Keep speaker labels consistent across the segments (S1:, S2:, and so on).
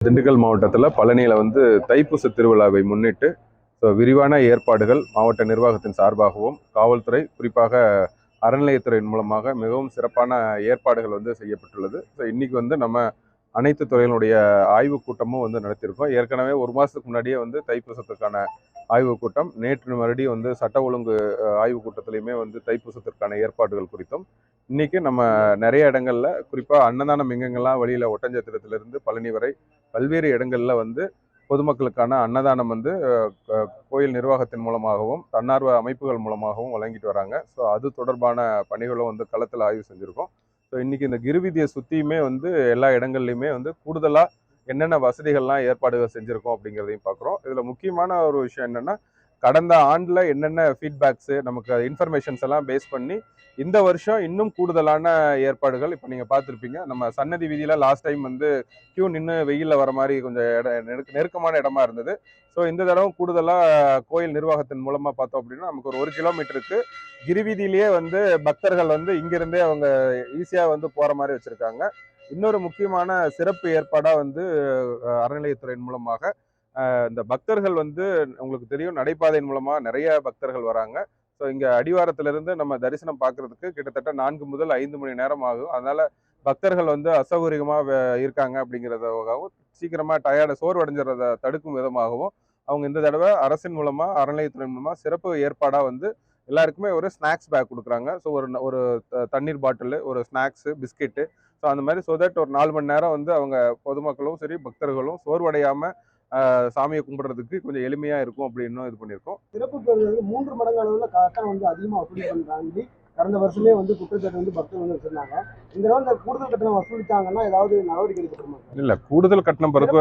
S1: திண்டுக்கல் மாவட்டத்தில் பழனியில் தைப்பூச திருவிழாவை முன்னிட்டு விரிவான ஏற்பாடுகள் மாவட்ட நிர்வாகத்தின் சார்பாகவும் காவல்துறை குறிப்பாக அறநிலையத்துறையின் மூலமாக மிகவும் சிறப்பான ஏற்பாடுகள் செய்யப்பட்டுள்ளது. இன்னைக்கு நம்ம அனைத்து துறையினுடைய ஆய்வுக் கூட்டமும் நடத்தியிருக்கோம். ஏற்கனவே ஒரு மாதத்துக்கு முன்னாடியே தைப்பூசத்துக்கான ஆய்வுக் கூட்டம், நேற்று மறுபடியும் சட்ட ஒழுங்கு ஆய்வுக் கூட்டத்திலையுமே தைப்பூசத்திற்கான ஏற்பாடுகள் குறித்தும் இன்னைக்கு நம்ம நிறைய இடங்கள்ல குறிப்பாக அன்னதானம் எங்கெங்கெல்லாம் வழியில் ஒட்டஞ்சத்திரத்திலிருந்து பழனி வரை பல்வேறு இடங்கள்ல பொதுமக்களுக்கான அன்னதானம் கோயில் நிர்வாகத்தின் மூலமாகவும் தன்னார்வ அமைப்புகள் மூலமாகவும் வழங்கிட்டு வராங்க. ஸோ அது தொடர்பான பணிகளும் களத்தில் ஆய்வு செஞ்சுருக்கோம். ஸோ இன்னைக்கு இந்த கிருவீதியை சுற்றியுமே எல்லா இடங்கள்லையுமே கூடுதலாக என்னென்ன வசதிகள்லாம் ஏற்பாடுகள் செஞ்சுருக்கோம் அப்படிங்கிறதையும் பார்க்குறோம். இதில் முக்கியமான ஒரு விஷயம் என்னென்னா, கடந்த ஆண்டில் என்னென்ன ஃபீட்பேக்ஸு நமக்கு இன்ஃபர்மேஷன்ஸ் எல்லாம் பேஸ் பண்ணி இந்த வருஷம் இன்னும் கூடுதலான ஏற்பாடுகள் இப்போ நீங்கள் பார்த்துருப்பீங்க. நம்ம சன்னதி வீதியில் லாஸ்ட் டைம் கியூ நின்று வெயிலில் வர மாதிரி கொஞ்சம் நெருக்கமான இடமா இருந்தது. ஸோ இந்த தடவை கூடுதலாக கோயில் நிர்வாகத்தின் மூலமாக பார்த்தோம் அப்படின்னா நமக்கு ஒரு 1 கிலோமீட்டருக்கு கிரிவீதியிலேயே பக்தர்கள் இங்கிருந்தே அவங்க ஈஸியாக போகிற மாதிரி வச்சுருக்காங்க. இன்னொரு முக்கியமான சிறப்பு ஏற்பாடாக அறநிலையத்துறையின் மூலமாக இந்த பக்தர்கள் உங்களுக்கு தெரியும், நடைபாதையின் மூலமாக நிறைய பக்தர்கள் வராங்க. ஸோ இங்கே அடிவாரத்திலிருந்து நம்ம தரிசனம் பார்க்கறதுக்கு கிட்டத்தட்ட 4 முதல் 5 மணி நேரம் ஆகும். அதனால பக்தர்கள் அசௌகரியமாக இருக்காங்க அப்படிங்கிறதாகவும் சீக்கிரமாக சோர்வடைஞ்சிடறத தடுக்கும் விதமாகவும் அவங்க இந்த தடவை அரசின் மூலமாக அறநிலையத்துறை மூலமாக சிறப்பு ஏற்பாடாக எல்லாருக்குமே ஒரு ஸ்நாக்ஸ் பேக் கொடுக்குறாங்க. ஸோ ஒரு தண்ணீர் பாட்டில், ஒரு ஸ்நாக்ஸு, பிஸ்கெட்டு, ஸோ அந்த மாதிரி ஸோ தட் ஒரு 4 மணி நேரம் அவங்க பொதுமக்களும் சரி பக்தர்களும் சோர்வடையாமல் சாமியை கும்பிடுறதுக்கு கொஞ்சம் எளிமையாக இருக்கும் அப்படின்னு இது பண்ணியிருக்கோம்.
S2: சிறப்பு பேருந்து 3 மடங்கு அளவில் கட்டணம் அதிகமாக வசூல் பண்ணுறாங்க. கடந்த வருஷமே குற்றச்சாட்டு பக்தர்கள் வச்சிருந்தாங்க. இந்த தடவை கூடுதல் கட்டணம் வசூலித்தாங்கன்னா ஏதாவது நடவடிக்கை எடுக்கப்படுமா?
S1: இல்லை, கூடுதல் கட்டணம் பிறகு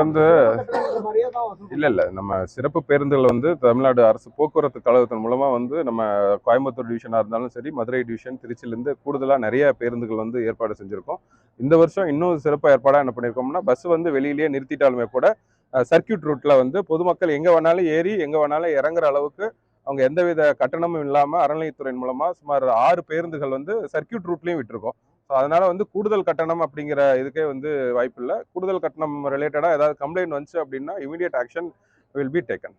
S1: இல்லை நம்ம சிறப்பு பேருந்துகள் தமிழ்நாடு அரசு போக்குவரத்து கழகத்தின் மூலமாக நம்ம கோயம்புத்தூர் டிவிஷனாக இருந்தாலும் சரி, மதுரை டிவிஷன், திருச்சியிலேருந்து கூடுதலாக நிறைய பேருந்துகள் ஏற்பாடு செஞ்சுருக்கோம். இந்த வருஷம் இன்னும் சிறப்பு ஏற்பாடாக என்ன பண்ணியிருக்கோம்னா, பஸ் வெளியிலேயே நிறுத்திட்டாலுமே கூட சர்க்கியூட் ரூட்ல பொதுமக்கள் எங்க வேணாலும் ஏறி எங்க வேணாலும் இறங்குற அளவுக்கு அவங்க எந்தவித கட்டணமும் இல்லாம அறநிலையத்துறையின் மூலமா சுமார் 6 பேருந்துகள் சர்க்கியூட் ரூட்லயும் விட்டுருக்கோம். ஸோ அதனால கூடுதல் கட்டணம் அப்படிங்கிற இதுக்கே வாய்ப்பு இல்லை. கூடுதல் கட்டணம் ரிலேட்டடா ஏதாவது கம்ப்ளைண்ட் வந்துச்சு அப்படின்னா immediate action will be taken.